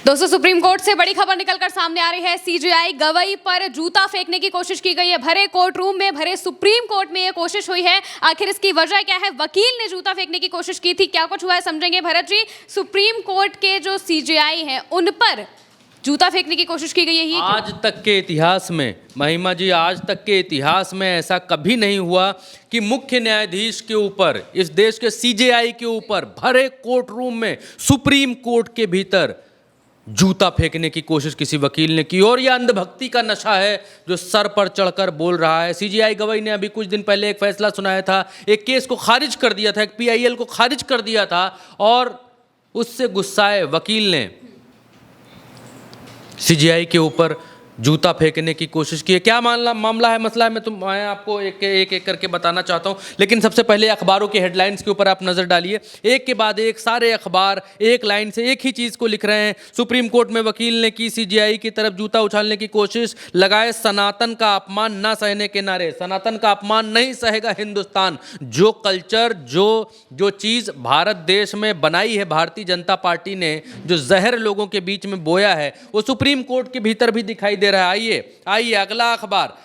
दोस्तों, supreme court से बड़ी खबर निकलकर सामने आ रही है। सीजेआई गवई पर जूता फेंकने की कोशिश की गई है। भरे कोर्ट रूम में, भरे सुप्रीम कोर्ट में यह कोशिश हुई है। आखिर इसकी वजह क्या है? वकील ने जूता फेंकने की कोशिश की थी, क्या कुछ हुआ है समझेंगे भरत जी। सुप्रीम कोर्ट के जो सीजेआई हैं उन पर जूता फेंकने की कोशिश की गई है। आज तक के इतिहास में महिमा जी, आज तक के इतिहास में ऐसा कभी नहीं हुआ कि मुख्य न्यायाधीश के ऊपर, इस देश के सीजेआई के ऊपर भरे कोर्ट रूम में, सुप्रीम कोर्ट के भीतर जूता फेंकने की कोशिश किसी वकील ने की। और यह अंधभक्ति का नशा है जो सर पर चढ़कर बोल रहा है। सीजेआई गवई ने अभी कुछ दिन पहले एक फैसला सुनाया था, एक केस को खारिज कर दिया था, एक पीआईएल को खारिज कर दिया था, और उससे गुस्साए वकील ने सीजेआई के ऊपर जूता फेंकने की कोशिश की है। क्या मामला है, मसला है, मैं आपको एक करके बताना चाहता हूं। लेकिन सबसे पहले अखबारों के हेडलाइंस के ऊपर आप नज़र डालिए। एक के बाद एक सारे अखबार एक लाइन से एक ही चीज़ को लिख रहे हैं। सुप्रीम कोर्ट में वकील ने की सीजेआई की तरफ जूता उछालने की कोशिश, लगाए सनातन का अपमान ना सहने के नारे। सनातन का अपमान नहीं सहेगा हिंदुस्तान। जो कल्चर, जो चीज़ भारत देश में बनाई है भारतीय जनता पार्टी ने, जो जहर लोगों के बीच में बोया है, वो सुप्रीम कोर्ट के भीतर भी दिखाई दे रहा है। आइए अगला अखबार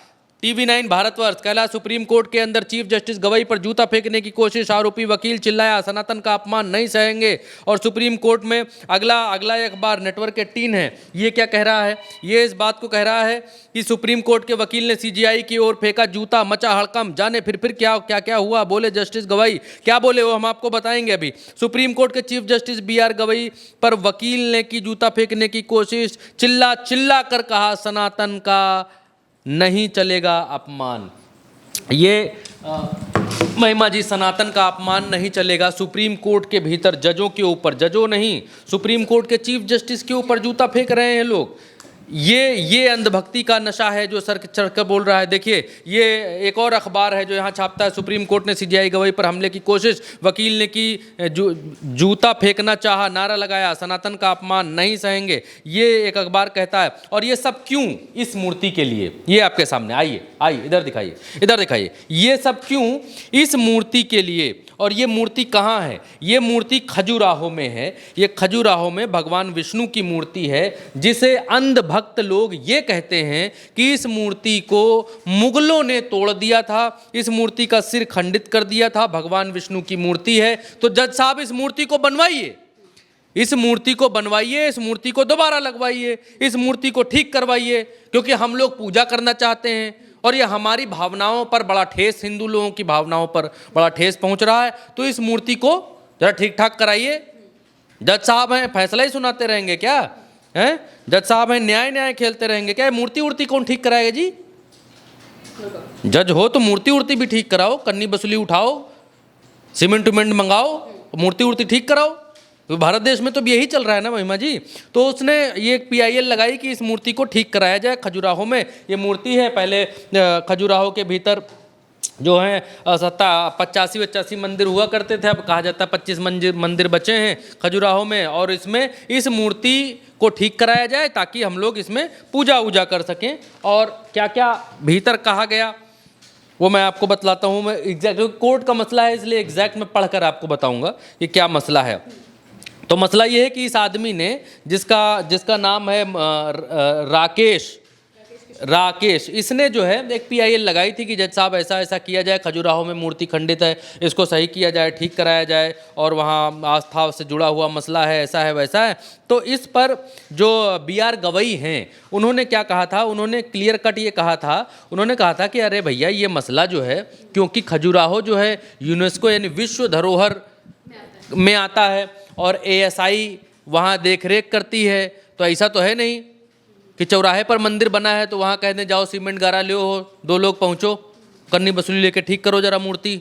TV9 भारतवर्ष कहला, सुप्रीम कोर्ट के अंदर चीफ जस्टिस गवई पर जूता फेंकने की कोशिश, आरोपी वकील चिल्लाया सनातन का अपमान नहीं सहेंगे। और सुप्रीम कोर्ट में अगला अखबार नेटवर्क 18 है। ये क्या कह रहा है? ये इस बात को कह रहा है कि सुप्रीम कोर्ट के वकील ने सीजेआई की ओर फेंका जूता, मचा हड़कंप, जाने फिर क्या हुआ, बोले जस्टिस गवई। क्या बोले वो हम आपको बताएंगे अभी। सुप्रीम कोर्ट के चीफ जस्टिस BR गवई पर वकील ने की जूता फेंकने की कोशिश, चिल्ला कर कहा सनातन का नहीं चलेगा अपमान। ये महिमा जी, सनातन का अपमान नहीं चलेगा। सुप्रीम कोर्ट के भीतर जजों के ऊपर, जजों नहीं, सुप्रीम कोर्ट के चीफ जस्टिस के ऊपर जूता फेंक रहे हैं लोग। ये अंधभक्ति का नशा है जो सर चढ़ कर बोल रहा है। देखिए, ये एक और अखबार है जो यहाँ छापता है, सुप्रीम कोर्ट ने सीजेआई गवई पर हमले की कोशिश, वकील ने की जूता फेंकना चाहा, नारा लगाया सनातन का अपमान नहीं सहेंगे। ये एक अखबार कहता है। और ये सब क्यों? इस मूर्ति के लिए। ये आपके सामने, आइए इधर दिखाइए, ये सब क्यों? इस मूर्ति के लिए। और ये मूर्ति कहाँ है? ये मूर्ति खजुराहो में है। ये खजुराहो में भगवान विष्णु की मूर्ति है, जिसे अंधभक्त लोग ये कहते हैं कि इस मूर्ति को मुगलों ने तोड़ दिया था, इस मूर्ति का सिर खंडित कर दिया था। भगवान विष्णु की मूर्ति है, तो जज साहब इस मूर्ति को बनवाइए, इस मूर्ति को बनवाइए, इस मूर्ति को दोबारा लगवाइए, इस मूर्ति को ठीक करवाइए, क्योंकि हम लोग पूजा करना चाहते हैं और ये हमारी भावनाओं पर बड़ा ठेस, हिंदू लोगों की भावनाओं पर बड़ा ठेस पहुंच रहा है। तो इस मूर्ति को जरा ठीक ठाक कराइए। जज साहब हैं, फैसला ही सुनाते रहेंगे क्या? हैं जज साहब हैं, न्याय खेलते रहेंगे क्या? मूर्ति कौन ठीक कराएगा जी? जज हो तो मूर्ति भी ठीक कराओ, कन्नी वसूली उठाओ, सीमेंट मंगाओ, मूर्ति ठीक कराओ। तो भारत देश में तो यही चल रहा है ना महिमा जी। तो उसने ये एक पीआईएल लगाई कि इस मूर्ति को ठीक कराया जाए। खजुराहो में ये मूर्ति है। पहले खजुराहो के भीतर जो है 85 मंदिर हुआ करते थे, अब कहा जाता है 25 मंदिर बचे हैं खजुराहो में। और इसमें इस मूर्ति को ठीक कराया जाए ताकि हम लोग इसमें पूजा कर सकें। और क्या क्या भीतर कहा गया वो मैं आपको बतलाता हूँ। मैं एग्जैक्ट, कोर्ट का मसला है इसलिए एग्जैक्ट मैं पढ़कर आपको बताऊँगा कि क्या मसला है। तो मसला ये है कि इस आदमी ने, जिसका नाम है राकेश, इसने जो है एक पीआईएल लगाई थी कि जज साहब ऐसा किया जाए, खजुराहो में मूर्ति खंडित है, इसको सही किया जाए, ठीक कराया जाए, और वहाँ आस्था से जुड़ा हुआ मसला है, ऐसा है वैसा है। तो इस पर जो BR गवई हैं उन्होंने क्या कहा था? उन्होंने क्लियर कट ये कहा था, उन्होंने कहा था कि अरे भैया, ये मसला जो है, क्योंकि खजुराहो जो है यूनेस्को यानी विश्व धरोहर में आता है और ASI वहाँ देख रेख करती है, तो ऐसा तो है नहीं कि चौराहे पर मंदिर बना है तो वहाँ कहने जाओ सीमेंट गारा ले हो, 2 लोग पहुँचो, कन्नी वसूली लेके ठीक करो जरा मूर्ति।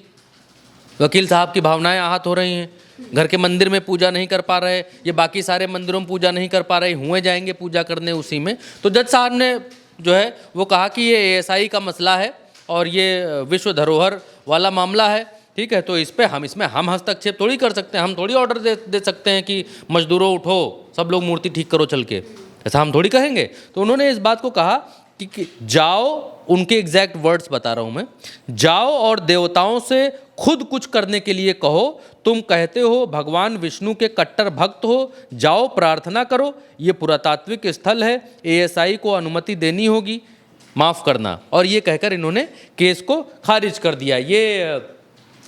वकील साहब की भावनाएं आहत हो रही हैं। घर के मंदिर में पूजा नहीं कर पा रहे, ये बाकी सारे मंदिरों में पूजा नहीं कर पा रहे, हुए जाएंगे पूजा करने उसी में। तो जज साहब ने जो है वो कहा कि ये ASI का मसला है और ये विश्व धरोहर वाला मामला है, ठीक है। तो इसमें हम हस्तक्षेप थोड़ी कर सकते हैं, हम थोड़ी ऑर्डर दे सकते हैं कि मजदूरों उठो, सब लोग मूर्ति ठीक करो चल के, ऐसा हम थोड़ी कहेंगे। तो उन्होंने इस बात को कहा कि जाओ, उनके एग्जैक्ट वर्ड्स बता रहा हूँ मैं, जाओ और देवताओं से खुद कुछ करने के लिए कहो तुम कहते हो भगवान विष्णु के कट्टर भक्त हो, जाओ प्रार्थना करो, ये पुरातात्विक स्थल है, एएसआई को अनुमति देनी होगी, माफ़ करना। और ये कहकर इन्होंने केस को खारिज कर दिया। ये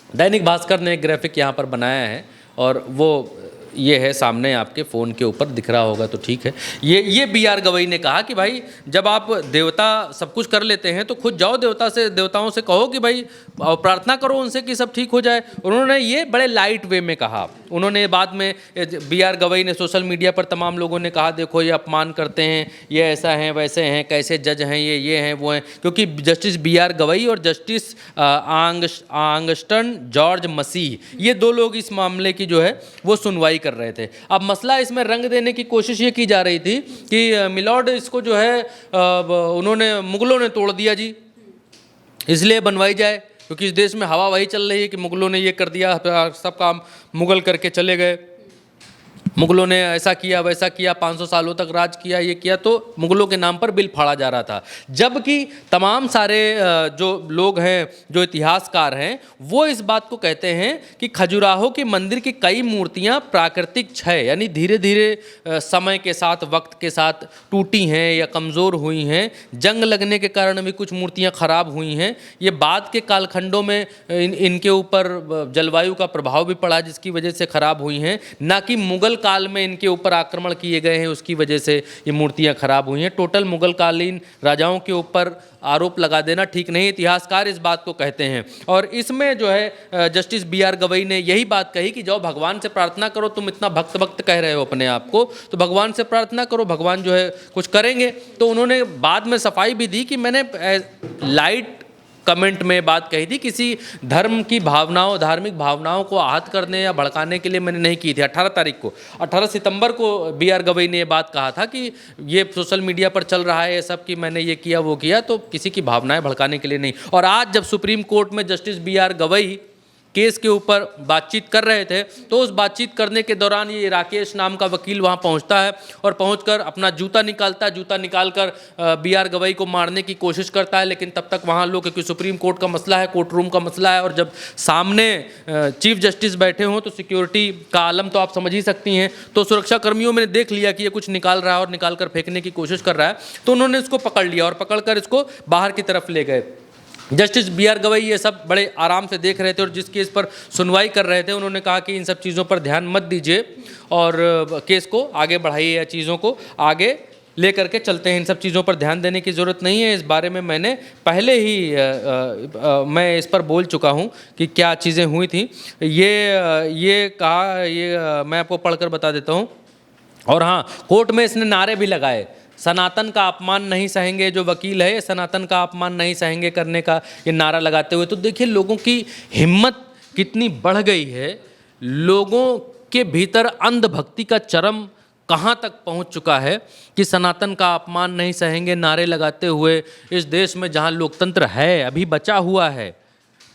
दैनिक भास्कर ने एक ग्राफिक यहाँ पर बनाया है और वो ये है सामने आपके फ़ोन के ऊपर दिख रहा होगा तो ठीक है। ये बी.आर. गवई ने कहा कि भाई जब आप देवता सब कुछ कर लेते हैं तो खुद जाओ देवताओं से कहो कि भाई प्रार्थना करो उनसे कि सब ठीक हो जाए। उन्होंने ये बड़े लाइट वे में कहा। उन्होंने बाद में बी.आर. गवई ने सोशल मीडिया पर तमाम लोगों ने कहा देखो ये अपमान करते हैं, ये ऐसा हैं वैसे हैं, कैसे जज हैं ये हैं वो हैं, क्योंकि जस्टिस बी.आर. गवई और जस्टिस आंगस्टन जॉर्ज मसीह ये दो लोग इस मामले की जो है वो सुनवाई कर रहे थे। अब मसला इसमें रंग देने की कोशिश ये की जा रही थी कि मिलॉर्ड इसको जो है उन्होंने मुगलों ने तोड़ दिया जी, इसलिए बनवाई जाए, क्योंकि इस देश में हवा वही चल रही है कि मुगलों ने ये कर दिया, सब काम मुगल करके चले गए, मुगलों ने ऐसा किया वैसा किया, 500 सालों तक राज किया, ये किया, तो मुगलों के नाम पर बिल फाड़ा जा रहा था। जबकि तमाम सारे जो लोग हैं, जो इतिहासकार हैं, वो इस बात को कहते हैं कि खजुराहो के मंदिर की कई मूर्तियां प्राकृतिक क्षय यानी धीरे धीरे समय के साथ, वक्त के साथ टूटी हैं या कमज़ोर हुई हैं। जंग लगने के कारण भी कुछ मूर्तियां खराब हुई हैं। ये बाद के कालखंडों में इनके ऊपर जलवायु का प्रभाव भी पड़ा जिसकी वजह से खराब हुई हैं, ना कि मुगल काल में इनके ऊपर आक्रमण किए गए हैं उसकी वजह से ये मूर्तियां खराब हुई हैं। टोटल मुगल कालीन राजाओं के ऊपर आरोप लगा देना ठीक नहीं, इतिहासकार इस बात को कहते हैं। और इसमें जो है जस्टिस बी.आर. गवई ने यही बात कही कि जाओ भगवान से प्रार्थना करो, तुम इतना भक्त कह रहे हो अपने आप को, तो भगवान से प्रार्थना करो, भगवान जो है कुछ करेंगे। तो उन्होंने बाद में सफाई भी दी कि मैंने लाइट कमेंट में बात कही थी, किसी धर्म की भावनाओं, धार्मिक भावनाओं को आहत करने या भड़काने के लिए मैंने नहीं की थी। 18 सितंबर को बी.आर. गवई ने ये बात कहा था कि ये सोशल मीडिया पर चल रहा है ये सब कि मैंने ये किया वो किया, तो किसी की भावनाएं भड़काने के लिए नहीं। और आज जब सुप्रीम कोर्ट में जस्टिस बी.आर. गवई केस के ऊपर बातचीत कर रहे थे, तो उस बातचीत करने के दौरान ये राकेश नाम का वकील वहाँ पहुँचता है और पहुँचकर अपना जूता निकालता है। जूता निकालकर बी.आर. गवई को मारने की कोशिश करता है, लेकिन तब तक वहाँ लोग, क्योंकि सुप्रीम कोर्ट का मसला है, कोर्ट रूम का मसला है, और जब सामने चीफ जस्टिस बैठे हों तो सिक्योरिटी का आलम तो आप समझ ही सकती हैं। तो सुरक्षा कर्मियों ने देख लिया कि ये कुछ निकाल रहा है और निकाल कर फेंकने की कोशिश कर रहा है, तो उन्होंने इसको पकड़ लिया और पकड़कर इसको बाहर की तरफ ले गए। Justice B R. गवई ये सब बड़े आराम से देख रहे थे और जिस केस पर सुनवाई कर रहे थे उन्होंने कहा कि इन सब चीज़ों पर ध्यान मत दीजिए और केस को आगे बढ़ाइए या चीज़ों को आगे ले करके चलते हैं, इन सब चीज़ों पर ध्यान देने की ज़रूरत नहीं है। इस बारे में मैंने पहले ही मैं इस पर बोल चुका हूँ कि क्या चीज़ें हुई थी। ये कहा, ये मैं आपको पढ़कर बता देता हूँ। और हाँ, कोर्ट में इसने नारे भी लगाए, सनातन का अपमान नहीं सहेंगे। जो वकील है सनातन का अपमान नहीं सहेंगे करने का ये नारा लगाते हुए, तो देखिए लोगों की हिम्मत कितनी बढ़ गई है, लोगों के भीतर अंधभक्ति का चरम कहाँ तक पहुँच चुका है कि सनातन का अपमान नहीं सहेंगे नारे लगाते हुए इस देश में जहाँ लोकतंत्र है, अभी बचा हुआ है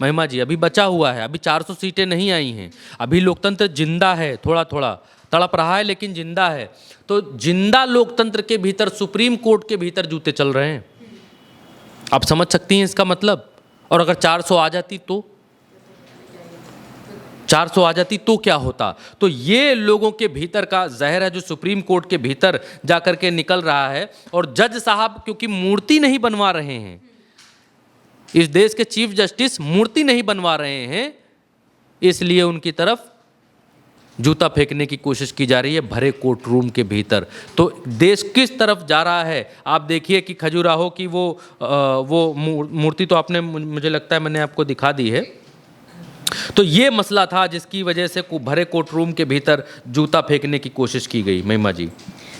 महिमा जी, अभी बचा हुआ है, अभी 400 सीटें नहीं आई हैं, अभी लोकतंत्र जिंदा है, थोड़ा थोड़ा तड़प रहा है लेकिन जिंदा है। तो जिंदा लोकतंत्र के भीतर, सुप्रीम कोर्ट के भीतर जूते चल रहे हैं। आप समझ सकती हैं इसका मतलब। और अगर 400 आ जाती तो 400 आ जाती तो क्या होता। तो ये लोगों के भीतर का जहर है जो सुप्रीम कोर्ट के भीतर जाकर के निकल रहा है। और जज साहब क्योंकि मूर्ति नहीं बनवा रहे हैं, इस देश के चीफ जस्टिस मूर्ति नहीं बनवा रहे हैं, इसलिए उनकी तरफ जूता फेंकने की कोशिश की जा रही है भरे कोर्ट रूम के भीतर। तो देश किस तरफ जा रहा है आप देखिए कि खजुराहो की वो मूर्ति तो आपने, मुझे लगता है मैंने आपको दिखा दी है। तो ये मसला था जिसकी वजह से भरे कोर्ट रूम के भीतर जूता फेंकने की कोशिश की गई। महिमा जी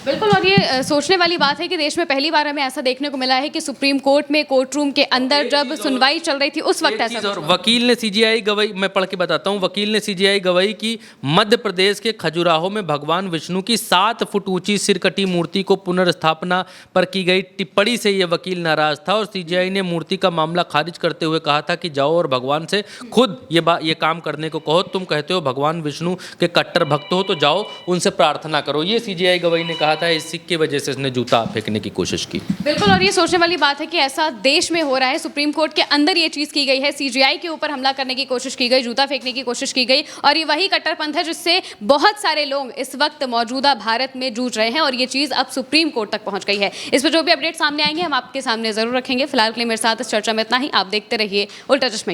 बिल्कुल, और ये सोचने वाली बात है कि देश में पहली बार हमें ऐसा देखने को मिला है कि सुप्रीम कोर्ट में कोर्ट रूम के अंदर जब सुनवाई चल रही थी उस वक्त ऐसा। वकील ने सीजीआई गवई, मैं पढ़ के बताता हूँ, वकील ने सीजीआई गवई की मध्य प्रदेश के खजुराहो में भगवान विष्णु की 7 फुट ऊंची सिरकटी मूर्ति को पुनर्स्थापना पर की गई टिप्पणी से यह वकील नाराज था और सीजीआई ने मूर्ति का मामला खारिज करते हुए कहा था कि जाओ और भगवान से खुद ये काम करने को कहो। तुम कहते हो भगवान विष्णु के कट्टर भक्त हो तो जाओ उनसे प्रार्थना करो। ये सीजीआई गवई ने कहा रहा था, इसी की वजह से उसने जूता फेंकने की कोशिश की। बिल्कुल, और ये सोचने वाली बात है कि ऐसा देश में हो रहा है, सुप्रीम कोर्ट के अंदर ये चीज़ की गई है, सीजेआई के ऊपर हमला करने की कोशिश की गई, जूता फेंकने की कोशिश की गई, और ये वही कट्टरपंथ है जिससे बहुत सारे लोग इस वक्त मौजूदा भारत में जूझ रहे हैं, और ये चीज़ अब सुप्रीम कोर्ट तक पहुंच गई है। इस पर जो भी अपडेट सामने आएंगे हम आपके सामने जरूर रखेंगे। फिलहाल के लिए मेरे साथ इस चर्चा में इतना ही। आप देखते रहिए उल्टा चश्मा।